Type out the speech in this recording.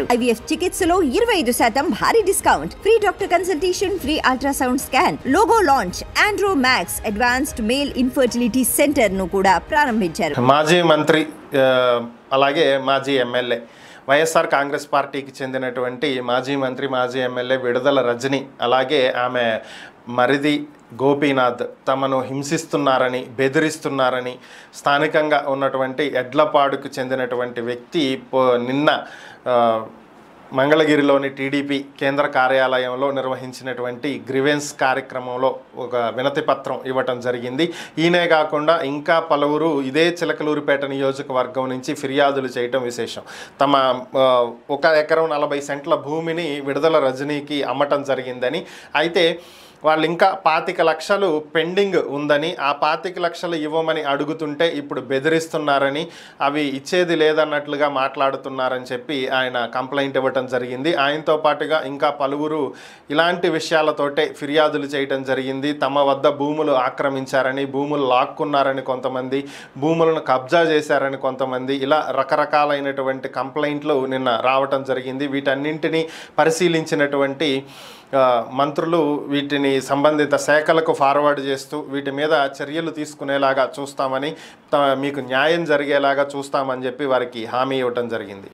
IVF చికిత్సలో 25% భారీ discount, free doctor consultation, free ultrasound scan, logo launch, Andro max advanced male infertility centre ను కూడా ప్రారంభించారు. మాజీ మంత్రి అలాగే మాజీ ఎమ్మెల్యే వైఎస్ఆర్ కాంగ్రెస్ పార్టీకి చెందినటువంటి మాజీ మంత్రి మాజీ ఎమ్మెల్యే విడుదల రజని అలాగే ఆమె మరిది గోపీనాథ్ తమను హింసిస్తున్నారని బెదిరిస్తున్నారని స్థానికంగా ఉన్నటువంటి ఎడ్లపాడుకు చెందినటువంటి వ్యక్తి నిన్న మంగళగిరిలోని టీడీపీ కేంద్ర కార్యాలయంలో నిర్వహించినటువంటి గ్రీవెన్స్ కార్యక్రమంలో ఒక వినతి పత్రం ఇవ్వటం జరిగింది. ఈయనే కాకుండా ఇంకా పలువురు ఇదే చిలకలూరిపేట నియోజకవర్గం నుంచి ఫిర్యాదులు చేయటం విశేషం. తమ 1 ఎకరం 40 సెంట్ల భూమిని విడుదల రజనీకి అమ్మటం జరిగిందని, అయితే వాళ్ళు ఇంకా 25 లక్షలు పెండింగ్ ఉందని, ఆ 25 లక్షలు ఇవ్వమని అడుగుతుంటే ఇప్పుడు బెదిరిస్తున్నారని, అవి ఇచ్చేది లేదన్నట్లుగా మాట్లాడుతున్నారని చెప్పి ఆయన కంప్లైంట్ ఇవ్వటం జరిగింది. ఆయనతో పాటుగా ఇంకా పలువురు ఇలాంటి విషయాలతోటే ఫిర్యాదులు చేయటం జరిగింది. తమ వద్ద భూములు ఆక్రమించారని, భూములు లాక్కున్నారని కొంతమంది, భూములను కబ్జా చేశారని కొంతమంది, ఇలా రకరకాలైనటువంటి కంప్లైంట్లు నిన్న రావటం జరిగింది. వీటన్నింటినీ పరిశీలించినటువంటి మంత్రులు వీటిని సంబంధిత శాఖలకు ఫార్వర్డ్ చేస్తూ వీటి మీద చర్యలు తీసుకునేలాగా చూస్తామని, మీకు న్యాయం జరిగేలాగా చూస్తామని చెప్పి వారికి హామీ ఇవ్వటం జరిగింది.